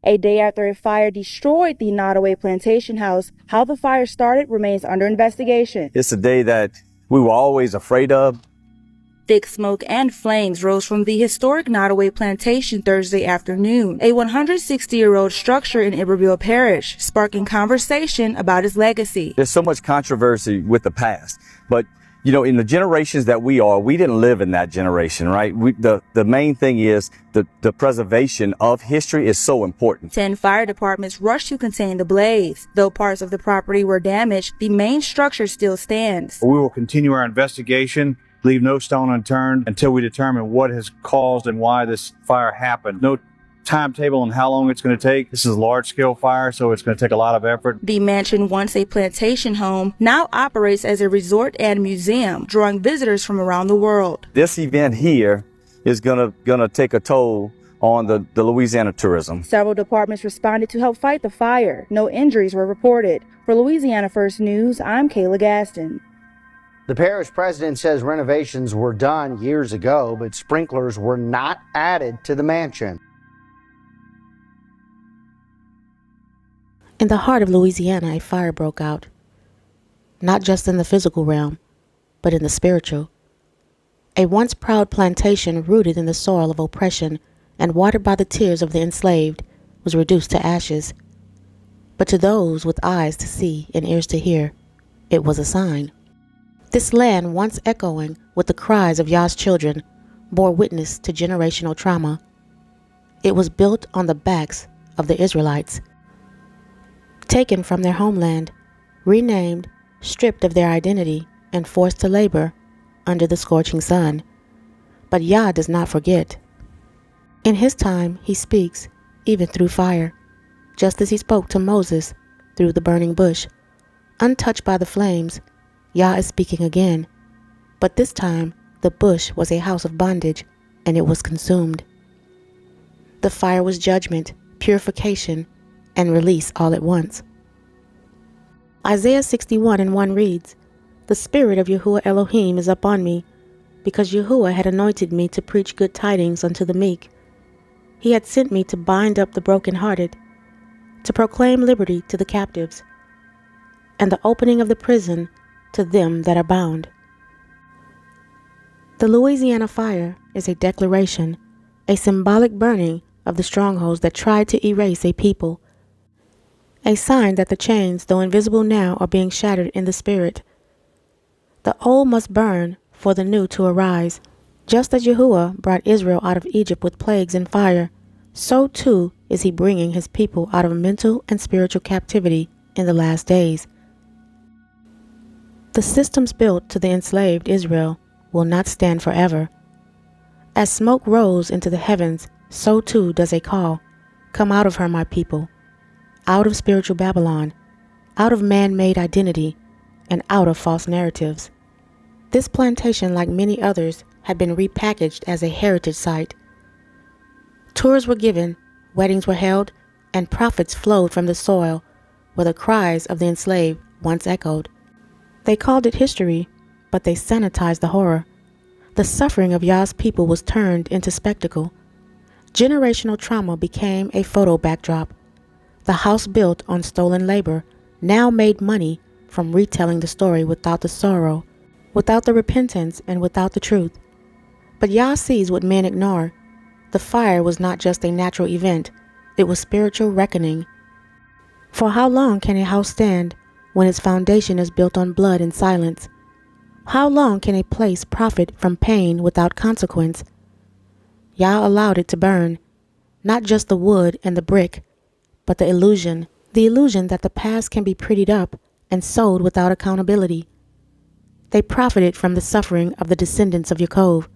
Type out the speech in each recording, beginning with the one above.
a day after a fire destroyed the Nottoway Plantation house. How the fire started remains under investigation. It's a day that we were always afraid of. Thick smoke and flames rose from the historic Nottoway Plantation Thursday afternoon, a 160-year-old structure in Iberville Parish, sparking conversation about its legacy. There's so much controversy with the past, but you know, in the generations that we didn't live in that generation, right? The main thing is the preservation of history is so important. 10 fire departments rushed to contain the blaze. Though parts of the property were damaged, the main structure still stands. We will continue our investigation, leave no stone unturned until we determine what has caused and why this fire happened. No timetable on how long it's going to take. This is a large-scale fire, so it's going to take a lot of effort. The mansion, once a plantation home, now operates as a resort and museum, drawing visitors from around the world. This event here is gonna take a toll on the Louisiana tourism. Several departments responded to help fight the fire. No injuries were reported. For Louisiana First News, I'm Kayla Gaston. The parish president says renovations were done years ago, but sprinklers were not added to the mansion. In the heart of Louisiana, a fire broke out, not just in the physical realm, but in the spiritual. A once proud plantation rooted in the soil of oppression and watered by the tears of the enslaved was reduced to ashes. But to those with eyes to see and ears to hear, it was a sign. This land, once echoing with the cries of YAH'S children, bore witness to generational trauma. It was built on the backs of the Israelites, taken from their homeland, renamed, stripped of their identity, and forced to labor under the scorching sun. But Yah does not forget. In his time, he speaks, even through fire, just as he spoke to Moses through the burning bush. Untouched by the flames, Yah is speaking again. But this time, the bush was a house of bondage, and it was consumed. The fire was judgment, purification, and release all at once. Isaiah 61:1 reads, "The Spirit of Yahuwah Elohim is upon me, because Yahuwah had anointed me to preach good tidings unto the meek. He had sent me to bind up the brokenhearted, to proclaim liberty to the captives, and the opening of the prison to them that are bound." The Louisiana fire is a declaration, a symbolic burning of the strongholds that tried to erase a people, a sign that the chains, though invisible now, are being shattered in the spirit. The old must burn for the new to arise. Just as Yahuwah brought Israel out of Egypt with plagues and fire, so too is he bringing his people out of mental and spiritual captivity in the last days. The systems built to the enslaved Israel will not stand forever. As smoke rose into the heavens, so too does a call, "Come out of her, my people," out of spiritual Babylon, out of man-made identity, and out of false narratives. This plantation, like many others, had been repackaged as a heritage site. Tours were given, weddings were held, and prophets flowed from the soil where the cries of the enslaved once echoed. They called it history, but they sanitized the horror. The suffering of Yah's people was turned into spectacle. Generational trauma became a photo backdrop. The house built on stolen labor now made money from retelling the story without the sorrow, without the repentance, and without the truth. But Yah sees what men ignore. The fire was not just a natural event, it was spiritual reckoning. For how long can a house stand when its foundation is built on blood and silence? How long can a place profit from pain without consequence? Yah allowed it to burn, not just the wood and the brick, but the illusion that the past can be prettied up and sold without accountability. They profited from the suffering of the descendants of Yaakov,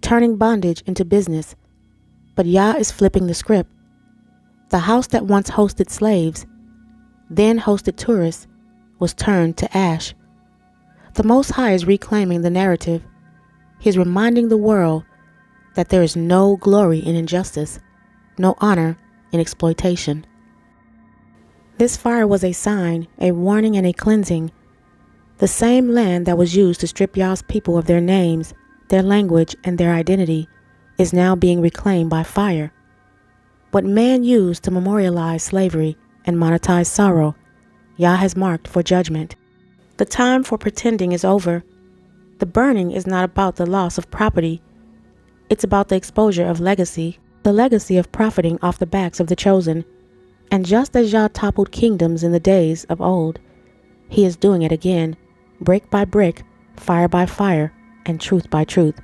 turning bondage into business. But Yah is flipping the script. The house that once hosted slaves, then hosted tourists, was turned to ash. The Most High is reclaiming the narrative. He is reminding the world that there is no glory in injustice, no honor in exploitation. This fire was a sign, a warning, and a cleansing. The same land that was used to strip Yah's people of their names, their language, and their identity is now being reclaimed by fire. What man used to memorialize slavery and monetize sorrow, Yah has marked for judgment. The time for pretending is over. The burning is not about the loss of property. It's about the exposure of legacy, the legacy of profiting off the backs of the chosen. And just as Yah toppled kingdoms in the days of old, he is doing it again, brick by brick, fire by fire, and truth by truth.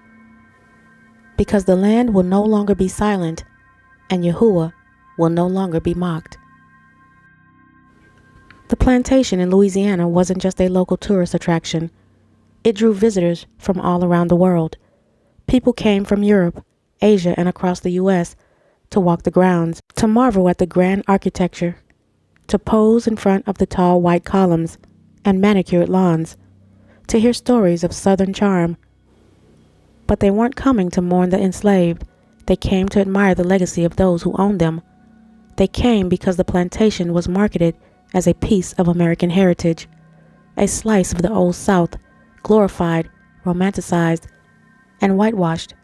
Because the land will no longer be silent, and Yahuwah will no longer be mocked. The plantation in Louisiana wasn't just a local tourist attraction. It drew visitors from all around the world. People came from Europe, Asia, and across the U.S. to walk the grounds, to marvel at the grand architecture, to pose in front of the tall white columns and manicured lawns, to hear stories of Southern charm. But they weren't coming to mourn the enslaved. They came to admire the legacy of those who owned them. They came because the plantation was marketed as a piece of American heritage, a slice of the Old South, glorified, romanticized, and whitewashed.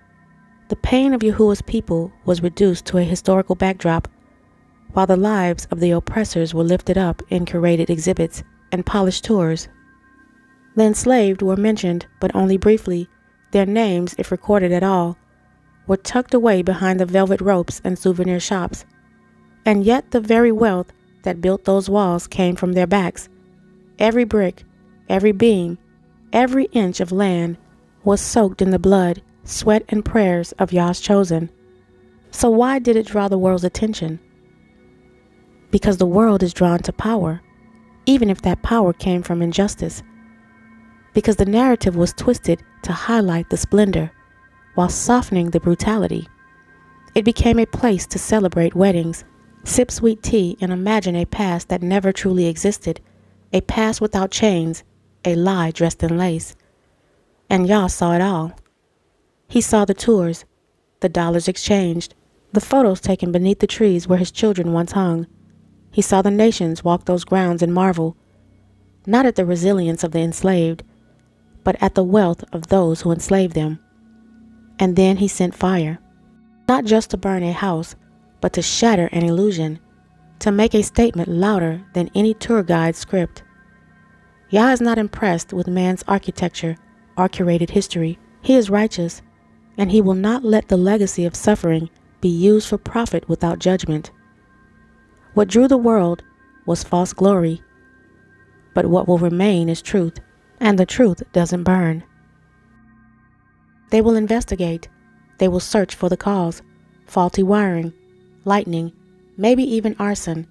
The pain of Yahuwah's people was reduced to a historical backdrop, while the lives of the oppressors were lifted up in curated exhibits and polished tours. The enslaved were mentioned, but only briefly. Their names, if recorded at all, were tucked away behind the velvet ropes and souvenir shops. And yet the very wealth that built those walls came from their backs. Every brick, every beam, every inch of land was soaked in the blood, sweat, and prayers of Yah's chosen. So why did it draw the world's attention? Because the world is drawn to power, even if that power came from injustice. Because the narrative was twisted to highlight the splendor, while softening the brutality. It became a place to celebrate weddings, sip sweet tea, and imagine a past that never truly existed, a past without chains, a lie dressed in lace. And Yah saw it all. He saw the tours, the dollars exchanged, the photos taken beneath the trees where his children once hung. He saw the nations walk those grounds and marvel, not at the resilience of the enslaved, but at the wealth of those who enslaved them. And then he sent fire, not just to burn a house, but to shatter an illusion, to make a statement louder than any tour guide script. Yah is not impressed with man's architecture or curated history. He is righteous, and he will not let the legacy of suffering be used for profit without judgment. What drew the world was false glory, but what will remain is truth, and the truth doesn't burn. They will investigate. They will search for the cause, faulty wiring, lightning, maybe even arson,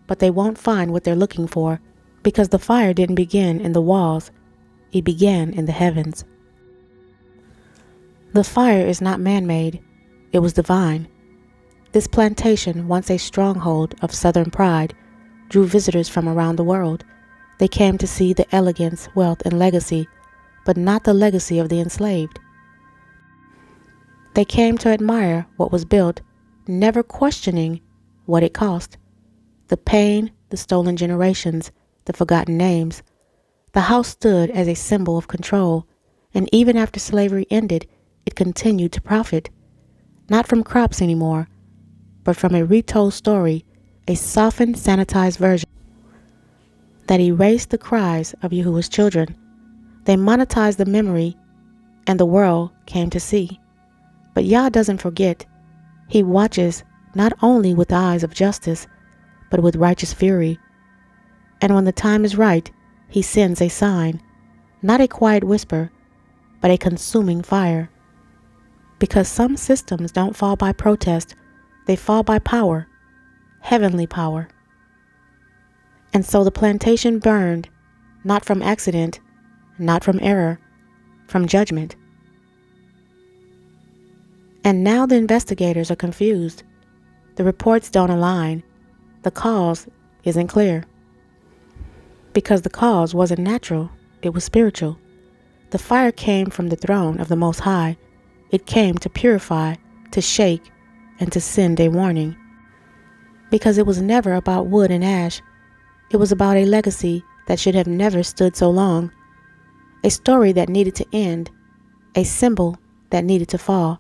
but they won't find what they're looking for, because the fire didn't begin in the walls, it began in the heavens. The fire is not man-made, it was divine. This plantation, once a stronghold of Southern pride, drew visitors from around the world. They came to see the elegance, wealth, and legacy, but not the legacy of the enslaved. They came to admire what was built, never questioning what it cost. The pain, the stolen generations, the forgotten names. The house stood as a symbol of control, and even after slavery ended, it continued to profit, not from crops anymore, but from a retold story, a softened, sanitized version that erased the cries of Yahuwah's children. They monetized the memory, and the world came to see. But Yah doesn't forget. He watches not only with eyes of justice, but with righteous fury. And when the time is right, he sends a sign, not a quiet whisper, but a consuming fire. Because some systems don't fall by protest, they fall by power, heavenly power. And so the plantation burned, not from accident, not from error, from judgment. And now the investigators are confused. The reports don't align. The cause isn't clear. Because the cause wasn't natural, it was spiritual. The fire came from the throne of the Most High. It came to purify, to shake, and to send a warning. Because it was never about wood and ash. It was about a legacy that should have never stood so long. A story that needed to end. A symbol that needed to fall.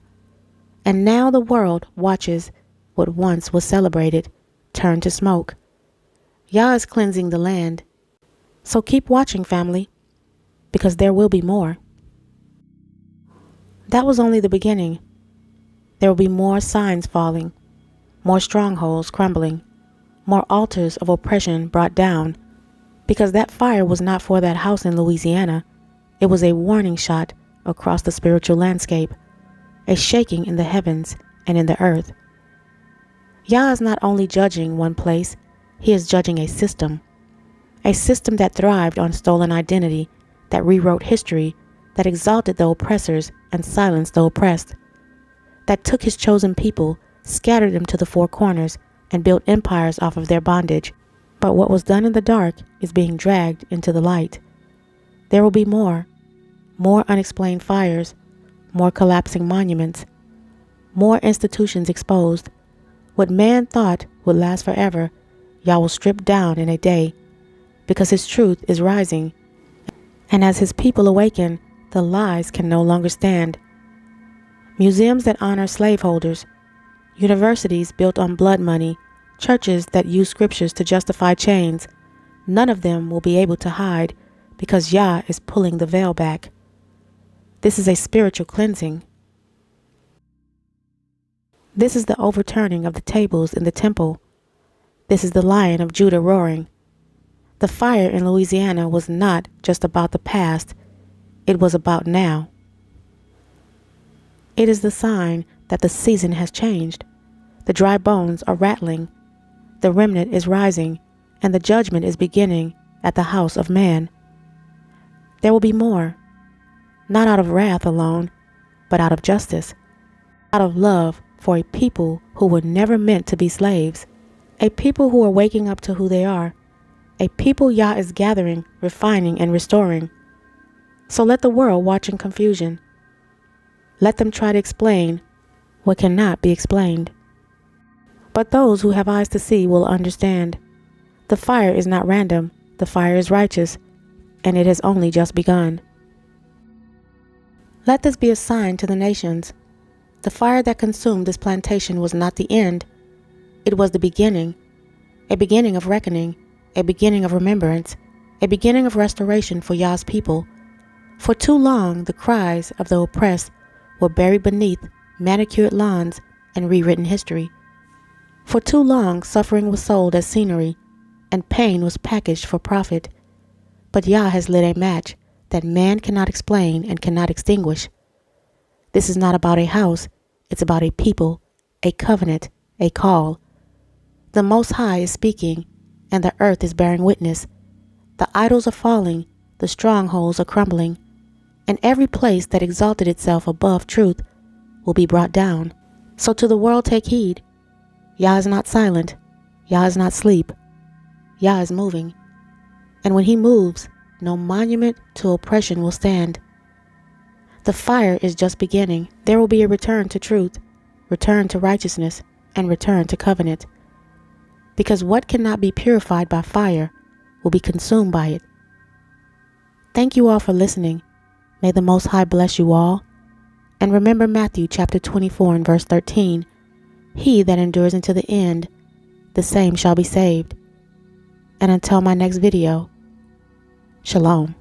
And now the world watches what once was celebrated turned to smoke. Yah is cleansing the land. So keep watching, family, because there will be more. That was only the beginning. There will be more signs falling, more strongholds crumbling, more altars of oppression brought down, because that fire was not for that house in Louisiana. It was a warning shot across the spiritual landscape, a shaking in the heavens and in the earth. Yah is not only judging one place, he is judging a system that thrived on stolen identity, that rewrote history, that exalted the oppressors and silenced the oppressed, that took his chosen people, scattered them to the four corners, and built empires off of their bondage. But what was done in the dark is being dragged into the light. There will be more unexplained fires, more collapsing monuments, more institutions exposed. What man thought would last forever, Yah will strip down in a day, because his truth is rising. And as his people awaken, the lies can no longer stand. Museums that honor slaveholders, universities built on blood money, churches that use scriptures to justify chains, none of them will be able to hide, because Yah is pulling the veil back. This is a spiritual cleansing. This is the overturning of the tables in the temple. This is the Lion of Judah roaring. The fire in Louisiana was not just about the past, it was about now. It is the sign that the season has changed. The dry bones are rattling, the remnant is rising, and the judgment is beginning at the house of man. There will be more, not out of wrath alone, but out of justice, out of love for a people who were never meant to be slaves, a people who are waking up to who they are, a people Yah is gathering, refining, and restoring. So let the world watch in confusion. Let them try to explain what cannot be explained. But those who have eyes to see will understand. The fire is not random, the fire is righteous, and it has only just begun. Let this be a sign to the nations. The fire that consumed this plantation was not the end. It was the beginning, a beginning of reckoning, a beginning of remembrance, a beginning of restoration for Yah's people. For too long, the cries of the oppressed were buried beneath manicured lawns and rewritten history. For too long, suffering was sold as scenery, and pain was packaged for profit. But Yah has lit a match that man cannot explain and cannot extinguish. This is not about a house, it's about a people, a covenant, a call. The Most High is speaking, and the earth is bearing witness. The idols are falling, the strongholds are crumbling, and every place that exalted itself above truth will be brought down. So to the world take heed. Yah is not silent. Yah is not asleep. Yah is moving. And when he moves, no monument to oppression will stand. The fire is just beginning. There will be a return to truth, return to righteousness, and return to covenant. Because what cannot be purified by fire will be consumed by it. Thank you all for listening. May the Most High bless you all. And remember Matthew chapter 24 and verse 13. He that endures unto the end, the same shall be saved. And until my next video, Shalom.